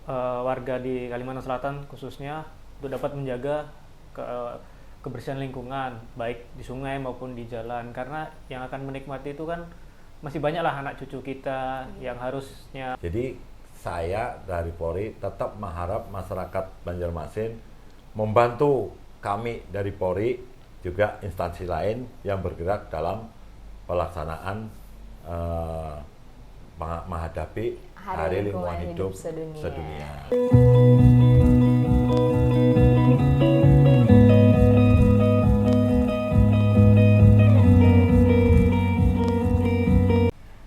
warga di Kalimantan Selatan khususnya untuk dapat menjaga kebersihan lingkungan baik di sungai maupun di jalan, karena yang akan menikmati itu kan masih banyaklah anak cucu kita yang harusnya. Jadi saya dari Polri tetap mengharap masyarakat Banjarmasin membantu kami dari Polri, juga instansi lain yang bergerak dalam pelaksanaan menghadapi Hari Lingkungan Hidup Sedunia.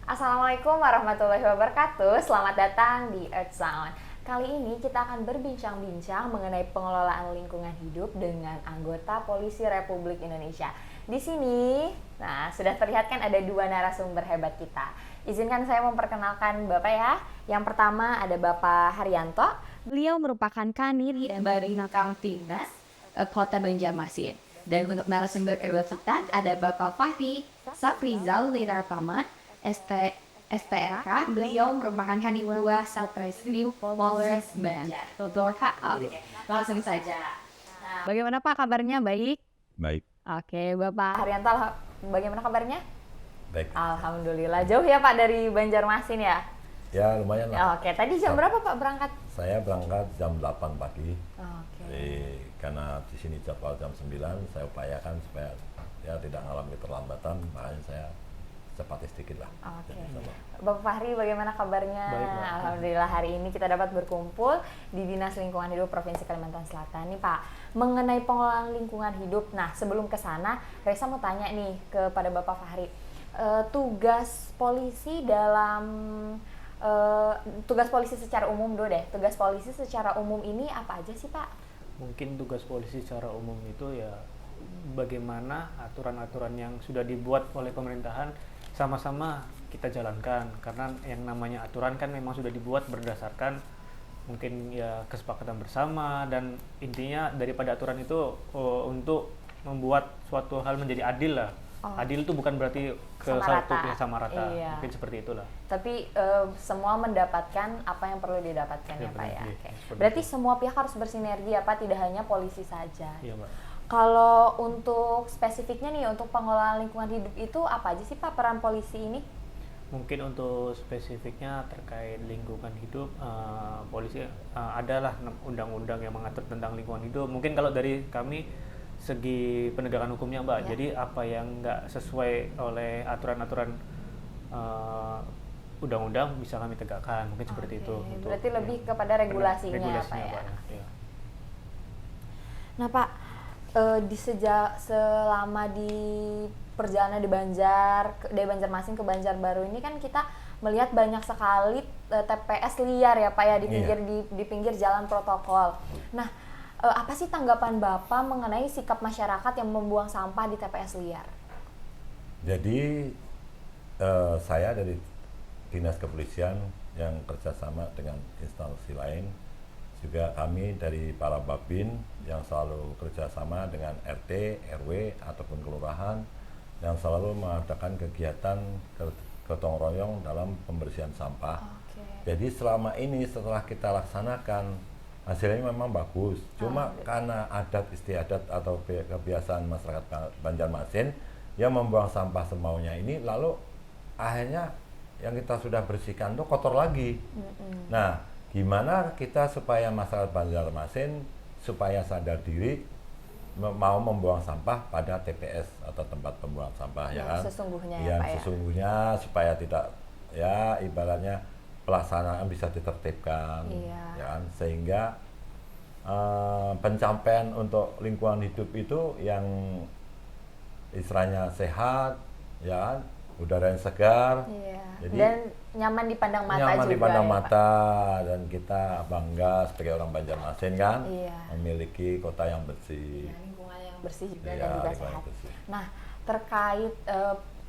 Assalamualaikum warahmatullahi wabarakatuh. Selamat datang di Earth Sound. Kali ini kita akan berbincang-bincang mengenai pengelolaan lingkungan hidup dengan anggota Polisi Republik Indonesia. Di sini, sudah terlihat kan ada dua narasumber hebat kita. Izinkan saya memperkenalkan Bapak ya. Yang pertama ada Bapak Haryanto. Beliau merupakan Kanwil dan Badan Kamtibnas Kota Banjarmasin. Dan untuk narasumber kedua kita ada Bapak Fahri Safrizal Lirartama, STRK. Beliau merupakan Kanwil Satreskrim Polres Banjar. Langsung saja. Bagaimana Pak kabarnya? Baik? Baik. Oke, Bapak Haryanto, bagaimana kabarnya? Baik. Alhamdulillah. Jauh ya Pak dari Banjarmasin ya? Ya lumayan lah. Oke, tadi jam berapa Pak berangkat? Saya berangkat jam 8 pagi. Oke. Karena di sini jadwal jam 9, saya upayakan supaya ya tidak mengalami keterlambatan, makanya saya cepat sedikit lah. Oke. Bapak Fahri, bagaimana kabarnya? Baik, Pak. Alhamdulillah hari ini kita dapat berkumpul di Dinas Lingkungan Hidup Provinsi Kalimantan Selatan. Nih Pak, mengenai pengelolaan lingkungan hidup. Nah, sebelum ke sana, Reza mau tanya nih kepada Bapak Fahri. Tugas polisi dalam tugas polisi secara umum dulu deh. Tugas polisi secara umum ini apa aja sih Pak? Mungkin tugas polisi secara umum itu ya bagaimana aturan-aturan yang sudah dibuat oleh pemerintahan sama-sama kita jalankan, karena yang namanya aturan kan memang sudah dibuat berdasarkan mungkin ya kesepakatan bersama, dan intinya daripada aturan itu untuk membuat suatu hal menjadi adil lah. Adil itu bukan berarti ke satu pihak sama rata, iya. Mungkin seperti itulah. Tapi semua mendapatkan apa yang perlu didapatkan ya Pak ya. Oke. Berarti semua pihak harus bersinergi ya Pak, tidak hanya polisi saja. Iya Mbak. Kalau untuk spesifiknya nih, untuk pengelolaan lingkungan hidup itu apa aja sih Pak peran polisi ini? Mungkin untuk spesifiknya terkait lingkungan hidup, polisi adalah undang-undang yang mengatur tentang lingkungan hidup. Mungkin kalau dari kami segi penegakan hukumnya Mbak, Ya. jadi apa yang nggak sesuai oleh aturan-aturan undang-undang bisa kami tegakkan, mungkin seperti itu. Berarti lebih kepada regulasinya Pak ya. Ya. Nah Pak, selama di perjalanan dari Banjarmasin ke Banjarbaru ini kan kita melihat banyak sekali TPS liar ya Pak ya di pinggir jalan protokol. Nah, apa sih tanggapan Bapak mengenai sikap masyarakat yang membuang sampah di TPS liar? Jadi saya dari Dinas Kepolisian yang kerjasama dengan instansi lain, juga kami dari para Babin yang selalu kerjasama dengan RT, RW ataupun kelurahan yang selalu mengadakan kegiatan gotong royong dalam pembersihan sampah. Jadi selama ini setelah kita laksanakan, hasilnya memang bagus. Cuma karena adat istiadat atau kebiasaan masyarakat Banjarmasin yang membuang sampah semaunya ini, lalu akhirnya yang kita sudah bersihkan itu kotor lagi. Nah, gimana kita supaya masyarakat Banjarmasin supaya sadar diri mau membuang sampah pada TPS atau tempat pembuangan sampah ya kan? Sesungguhnya yang Pak sesungguhnya supaya tidak ya ibaratnya pelaksanaan bisa ditertibkan, ya kan? Sehingga pencapaian untuk lingkungan hidup itu yang istilahnya sehat, ya kan? Udara yang segar, jadi, dan nyaman dipandang mata nyaman juga. Dipandang ya, mata, dan kita bangga sebagai orang Banjarmasin kan, memiliki kota yang bersih, lingkungan yang bersih juga dan juga sehat. Nah, terkait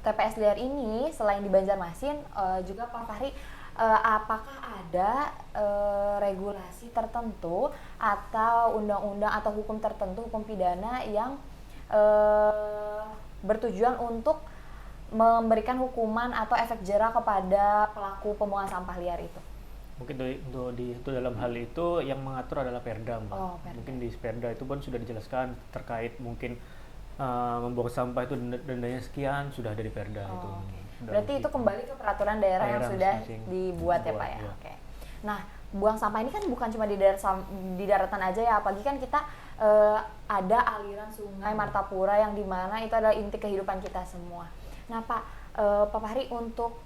TPS liar ini selain di Banjarmasin, juga Pak Fahri, apakah ada regulasi tertentu atau undang-undang atau hukum tertentu, hukum pidana yang bertujuan untuk memberikan hukuman atau efek jera kepada pelaku pembuangan sampah liar itu? Mungkin untuk dalam hal itu yang mengatur adalah Perda, Mbak. Oh, Perda. Mungkin di Perda itu pun sudah dijelaskan terkait mungkin membuang sampah itu dendanya sekian, sudah ada di Perda itu. Oke. Dalam Berarti itu kembali ke peraturan daerah yang Daerah sudah masing-masing dibuat ya, Pak ya. iya. Oke. Nah, buang sampah ini kan bukan cuma di daratan aja ya, apalagi kan kita ada aliran sungai Martapura yang dimana itu adalah inti kehidupan kita semua. Nah, Pak Fahri, untuk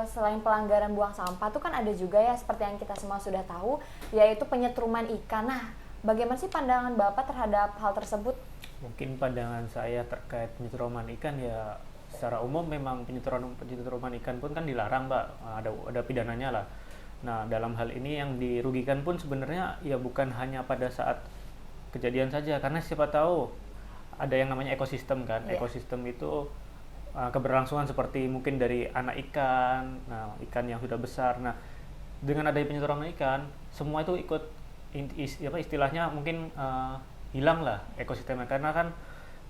selain pelanggaran buang sampah tuh kan ada juga ya seperti yang kita semua sudah tahu, yaitu penyetruman ikan. Nah, bagaimana sih pandangan Bapak terhadap hal tersebut? Mungkin pandangan saya terkait penyetruman ikan ya secara umum memang penyetruman ikan pun kan dilarang, Mbak. Ada pidananya lah. Nah, dalam hal ini yang dirugikan pun sebenarnya ya bukan hanya pada saat kejadian saja, karena siapa tahu ada yang namanya ekosistem kan. Iya. Ekosistem itu keberlangsungan seperti mungkin dari anak ikan, ikan yang sudah besar. Nah, dengan adanya penyetruman ikan, semua itu ikut istilahnya mungkin hilang lah ekosistemnya, karena kan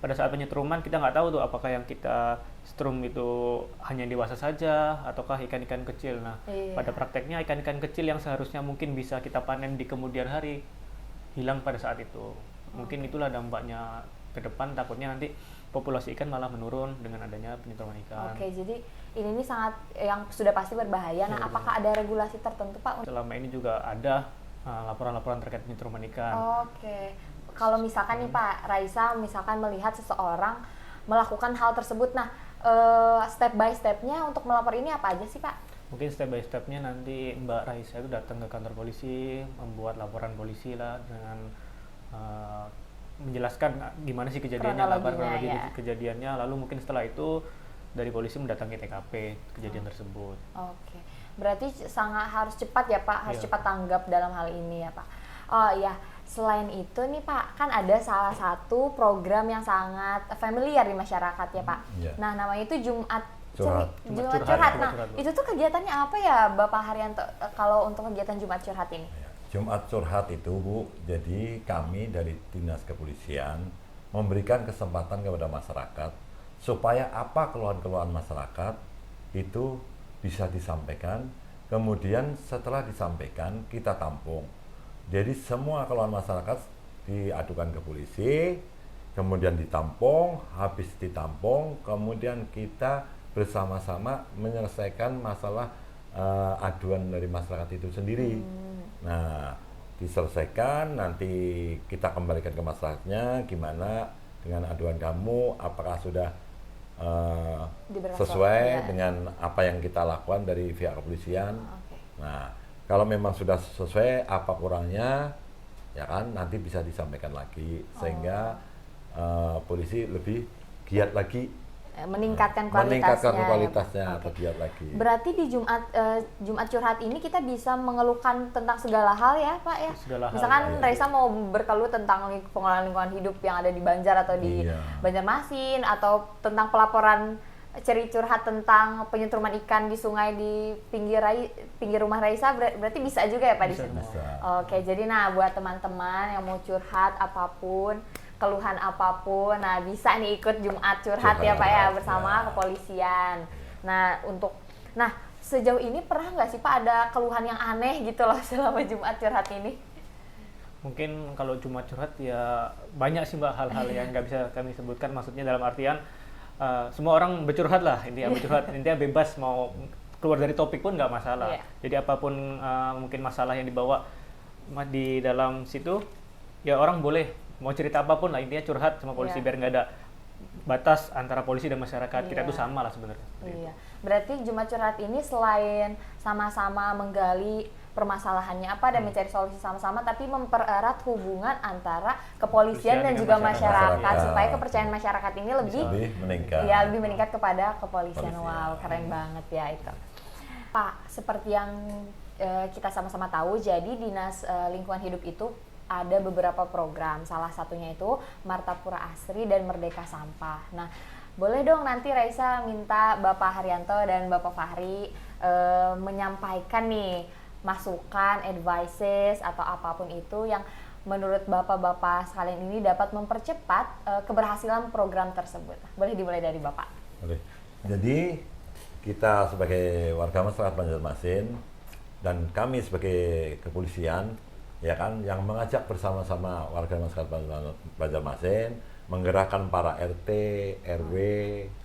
pada saat penyetruman kita nggak tahu tuh apakah yang kita setrum itu hanya dewasa saja ataukah ikan-ikan kecil. Nah, Iya. pada prakteknya ikan-ikan kecil yang seharusnya mungkin bisa kita panen di kemudian hari hilang pada saat itu. Mungkin itulah dampaknya ke depan, takutnya nanti populasi ikan malah menurun dengan adanya penyetruman ikan. Oke, jadi ini sangat yang sudah pasti berbahaya. Nah, Iya, apakah ada regulasi tertentu, Pak? Selama ini juga ada laporan-laporan terkait penyetruman ikan. Oke. Kalau misalkan nih Pak Raisa, misalkan melihat seseorang melakukan hal tersebut, nah step by stepnya untuk melapor ini apa aja sih, Pak? Mungkin step by stepnya nanti Mbak Raisa itu datang ke kantor polisi, membuat laporan polisi lah dengan menjelaskan gimana sih kejadiannya, Kronologinya, ya. kejadiannya, lalu mungkin setelah itu dari polisi mendatangi TKP kejadian tersebut. Oke. Berarti sangat harus cepat ya, Pak, harus Iya. cepat tanggap dalam hal ini ya, Pak. Oh iya, selain itu nih Pak, kan ada salah satu program yang sangat familiar di masyarakat ya, Pak. Iya. Nah, namanya itu Jumat Curhat. Jumat Curhat, Curhat. ya, Nah, Curhat, Bu. itu tuh kegiatannya apa ya, Bapak Haryanto, kalau untuk kegiatan Jumat Curhat ini? Ya, Jumat Curhat itu, Bu, jadi kami dari Dinas Kepolisian memberikan kesempatan kepada masyarakat supaya apa keluhan-keluhan masyarakat itu bisa disampaikan, kemudian setelah disampaikan kita tampung. Jadi semua keluhan masyarakat diadukan ke polisi, kemudian ditampung, habis ditampung, kemudian kita bersama-sama menyelesaikan masalah aduan dari masyarakat itu sendiri. Nah, diselesaikan, nanti kita kembalikan ke masyarakatnya, gimana dengan aduan kamu, apakah sudah Diberlakukan, sesuai ya. dengan apa yang kita lakukan dari pihak kepolisian. Oke. Nah, kalau memang sudah sesuai, apa kurangnya, ya kan, nanti bisa disampaikan lagi, sehingga polisi lebih giat lagi, Meningkatkan meningkatkan kualitasnya. kualitasnya ya, Pak. atau Oke. giat lagi. Berarti di Jumat Curhat ini kita bisa mengeluhkan tentang segala hal ya, Pak ya. Segala hal, Misalkan ya. Raisa mau berkeluh tentang pengelolaan lingkungan hidup yang ada di Banjar atau di Iya. Banjarmasin, atau tentang pelaporan curhat tentang penyetruman ikan di sungai di pinggir rumah Raisa, berarti bisa juga ya Pak di Bisa situ. Bisa. Oke, jadi nah buat teman-teman yang mau curhat apapun, keluhan apapun, nah bisa nih ikut Jumat Curhat ya Pak ya Curhat, bersama ya. kepolisian. Nah sejauh ini pernah nggak sih Pak ada keluhan yang aneh gitu loh selama Jumat Curhat ini? Mungkin kalau Jumat Curhat ya banyak sih Mbak hal-hal yang nggak bisa kami sebutkan, maksudnya dalam artian semua orang bercurhat lah, intinya bercurhat, intinya bebas mau keluar dari topik pun nggak masalah. Iya. Jadi apapun mungkin masalah yang dibawa di dalam situ, ya orang boleh mau cerita apapun lah, intinya curhat sama polisi, Iya. biar nggak ada batas antara polisi dan masyarakat. Kita Iya. tuh sama lah sebenarnya. Iya. Berarti Jumat Curhat ini selain sama-sama menggali permasalahannya apa dan mencari solusi sama-sama, tapi mempererat hubungan antara kepolisian dan Kepolisian juga dengan masyarakat masyarakat. supaya kepercayaan masyarakat ini lebih meningkat. ya lebih meningkat kepada kepolisian. Kepolisian. Wow, keren banget ya itu. Pak, seperti yang kita sama-sama tahu, jadi Dinas Lingkungan Hidup itu ada beberapa program, salah satunya itu Martapura Asri dan Merdeka Sampah. Nah, boleh dong nanti Raisa minta Bapak Haryanto dan Bapak Fahri menyampaikan nih masukan, advices atau apapun itu yang menurut bapak-bapak sekalian ini dapat mempercepat keberhasilan program tersebut. Boleh dimulai dari Bapak. Boleh. Jadi kita sebagai warga masyarakat Banjarmasin dan kami sebagai kepolisian ya kan yang mengajak bersama-sama warga masyarakat Banjarmasin, menggerakkan para RT, RW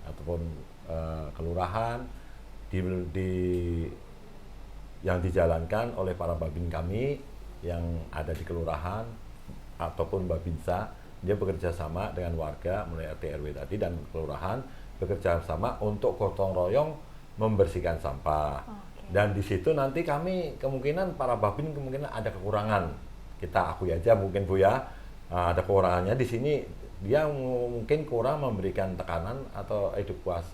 ataupun kelurahan yang dijalankan oleh para babin kami yang ada di kelurahan ataupun babinsa. Dia bekerja sama dengan warga mulai RT RW tadi dan kelurahan bekerja sama untuk gotong royong membersihkan sampah. Dan di situ nanti kami kemungkinan para babin kemungkinan ada kekurangan. Kita akui aja mungkin Bu ya, ada kekurangannya di sini. Dia mungkin kurang memberikan tekanan atau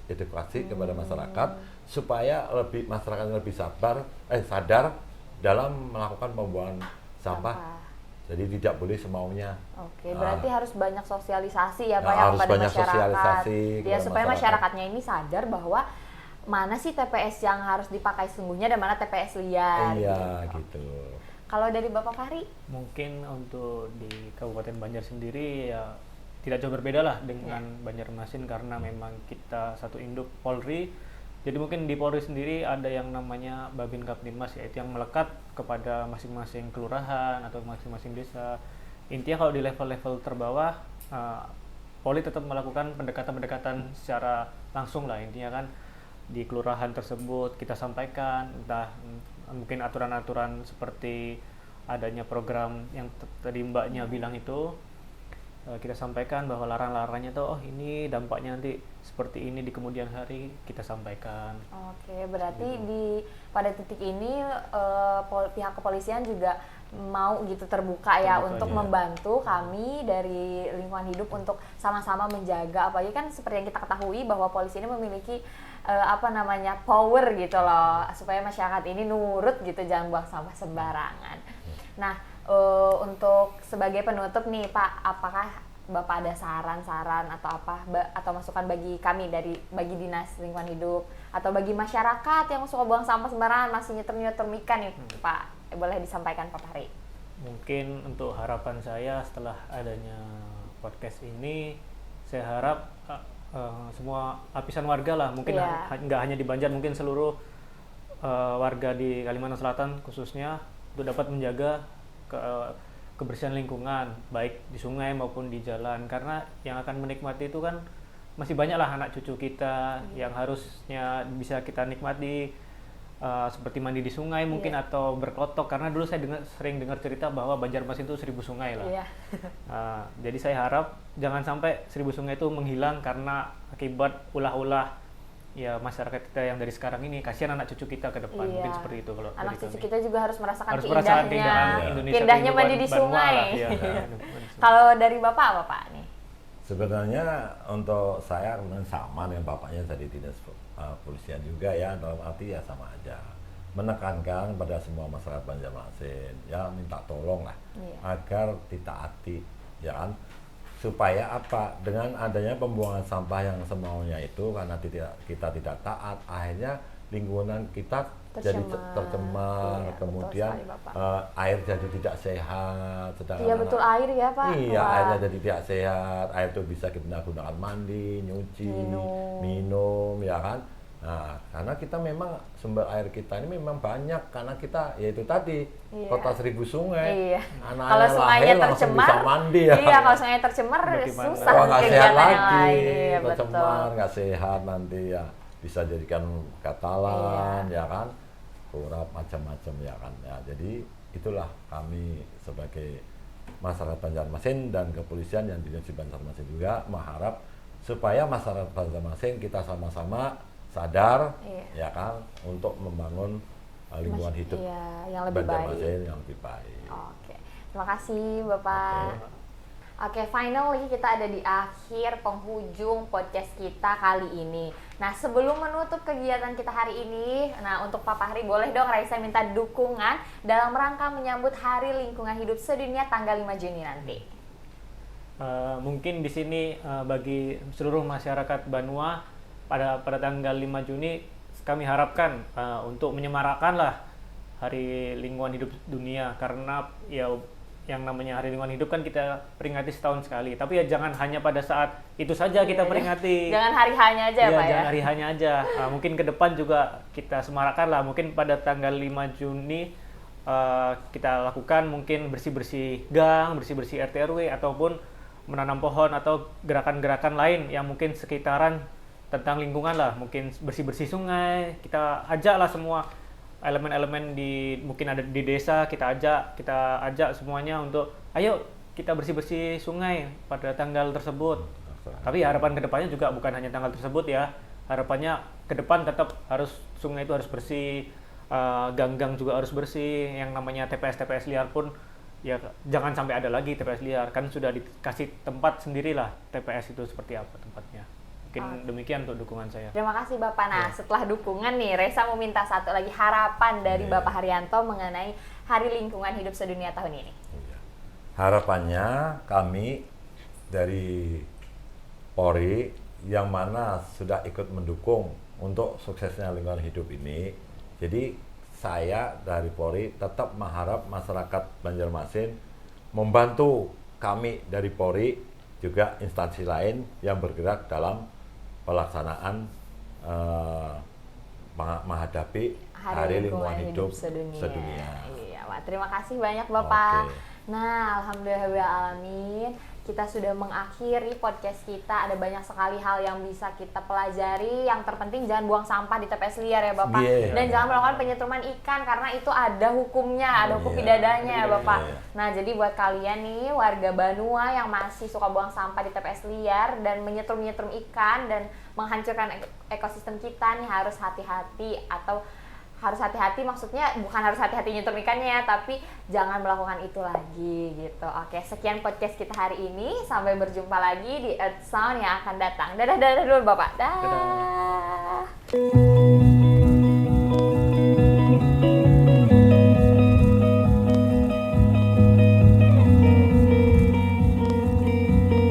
edukasi kepada masyarakat supaya masyarakat lebih sadar dalam melakukan pembuangan sampah. Jadi tidak boleh semaunya. Oke, berarti harus banyak sosialisasi ya Pak ya harus kepada banyak masyarakat. sosialisasi Ya supaya masyarakatnya ini sadar bahwa mana sih TPS yang harus dipakai sungguhnya dan mana TPS liar. Iya, gitu. Kalau dari Bapak Fahri? Mungkin untuk di Kabupaten Banjar sendiri ya tidak jauh berbeda lah dengan Banjarmasin karena memang kita satu induk Polri. Jadi mungkin di Polri sendiri ada yang namanya Babin Kaptibmas, yaitu yang melekat kepada masing-masing kelurahan atau masing-masing desa. Intinya kalau di level-level terbawah, Polri tetap melakukan pendekatan-pendekatan secara langsung lah. Intinya kan di kelurahan tersebut kita sampaikan, entah mungkin aturan-aturan seperti adanya program yang tadi Mbaknya bilang itu, kita sampaikan bahwa larang-larangnya tuh ini dampaknya nanti seperti ini di kemudian hari kita sampaikan. Oke, berarti pada titik ini pihak kepolisian juga mau gitu terbuka ya untuk membantu kami dari lingkungan hidup untuk sama-sama menjaga, apalagi kan seperti yang kita ketahui bahwa polisi ini memiliki power gitu loh supaya masyarakat ini nurut gitu, jangan buang sampah sembarangan. Nah, untuk sebagai penutup nih Pak, apakah Bapak ada saran-saran atau masukan bagi kami bagi Dinas Lingkungan Hidup atau bagi masyarakat yang suka buang sampah sembarangan masih nyetem ikan nih Pak, boleh disampaikan Pak Fahri? Mungkin untuk harapan saya setelah adanya podcast ini, saya harap semua lapisan warga lah, mungkin nggak hanya di Banjar, mungkin seluruh warga di Kalimantan Selatan khususnya untuk dapat menjaga kebersihan lingkungan baik di sungai maupun di jalan, karena yang akan menikmati itu kan masih banyak lah anak cucu kita yang harusnya bisa kita nikmati, seperti mandi di sungai mungkin atau berklotok, karena dulu saya sering dengar cerita bahwa Banjarmasin itu 1000 sungai lah. Jadi saya harap jangan sampai 1000 sungai itu menghilang karena akibat ulah-ulah ya masyarakat kita yang dari sekarang ini. Kasihan anak cucu kita ke depan, mungkin seperti itu. Kalau anak cucu kita juga harus merasakan Indonesia, indahnya mandi di sungai. Kalau dari Bapak apa Pak nih? Sebenarnya untuk saya sama dengan bapaknya dari Dinas Polisian juga ya, dalam arti ya sama aja, menekankan pada semua masyarakat Banjarmasin ya, minta tolong lah agar ditaati ya kan, supaya apa, dengan adanya pembuangan sampah yang semaunya itu karena kita tidak taat, akhirnya lingkungan kita jadi tercemar, kemudian air jadi tidak sehat. Iya betul, air ya Pak. Iya, airnya jadi tidak sehat. Air itu bisa kita gunakan mandi, nyuci, minum ya kan. Nah, karena kita memang sumber air kita ini memang banyak, karena kita yaitu tadi kota 1000 sungai. Anak-anak kalau sungainya tercemar, bisa mandi ya. Iya, kalau sungainya tercemar susah nggak sehat lagi, tercemar nggak sehat nanti ya, bisa jadikan katalan ya kan, kurap macam-macam ya kan ya. Jadi itulah kami sebagai masyarakat Banjarmasin dan kepolisian yang di Banjarmasin juga mengharap supaya masyarakat Banjarmasin kita sama-sama sadar ya kan untuk membangun lingkungan hidup yang lebih Banjarmasin yang lebih baik. Oke, terima kasih Bapak. Oke, finally kita ada di akhir penghujung podcast kita kali ini. Nah, sebelum menutup kegiatan kita hari ini, untuk Pak Fahri boleh dong Raisa minta dukungan dalam rangka menyambut Hari Lingkungan Hidup Sedunia tanggal 5 Juni nanti. Mungkin di sini bagi seluruh masyarakat Banua pada tanggal 5 Juni kami harapkan untuk menyemarakan lah Hari Lingkungan Hidup Dunia, karena ya yang namanya Hari Lingkungan Hidup kan kita peringati setahun sekali. Tapi ya jangan hanya pada saat itu saja kita peringati. Jangan hari hanya aja Iya, Pak ya. jangan hari hanya aja. Mungkin ke depan juga kita semarakkan lah. Mungkin pada tanggal 5 Juni kita lakukan mungkin bersih-bersih gang, bersih-bersih RT RW ataupun menanam pohon atau gerakan-gerakan lain yang mungkin sekitaran tentang lingkungan lah. Mungkin bersih-bersih sungai. Kita ajaklah semua elemen-elemen mungkin ada di desa, kita ajak semuanya untuk ayo kita bersih-bersih sungai pada tanggal tersebut. Tapi harapan kedepannya juga bukan hanya tanggal tersebut ya, harapannya ke depan tetap harus sungai itu harus bersih, gang-gang juga harus bersih, yang namanya TPS liar pun ya jangan sampai ada lagi TPS liar, kan sudah dikasih tempat sendirilah TPS itu seperti apa tempatnya. Mungkin demikian untuk dukungan saya. Terima kasih Bapak. Nah, setelah dukungan nih, Reza mau minta satu lagi harapan dari Bapak Haryanto mengenai Hari Lingkungan Hidup Sedunia tahun ini. Harapannya kami dari Polri yang mana sudah ikut mendukung untuk suksesnya lingkungan hidup ini. Jadi saya dari Polri tetap mengharap masyarakat Banjarmasin membantu kami dari Polri juga instansi lain yang bergerak dalam pelaksanaan menghadapi Hari Lingkungan Hidup Sedunia. Iya, Pak. Terima kasih banyak Bapak. Oke. Nah, alhamdulillahirrahmanirrahim, kita sudah mengakhiri podcast kita. Ada banyak sekali hal yang bisa kita pelajari. Yang terpenting jangan buang sampah di TPS liar ya Bapak. Yeah. Dan jangan melakukan penyetruman ikan karena itu ada hukumnya, ada hukum pidadanya ya Bapak. Nah, jadi buat kalian nih warga Banua yang masih suka buang sampah di TPS liar dan menyetrum ikan dan menghancurkan ekosistem kita nih harus hati-hati, atau harus hati-hati maksudnya bukan harus hati-hati nyetrum ikannya, tapi jangan melakukan itu lagi gitu. Oke, sekian podcast kita hari ini. Sampai berjumpa lagi di Earth Sound yang akan datang. Dadah dulu Bapak. Dadah.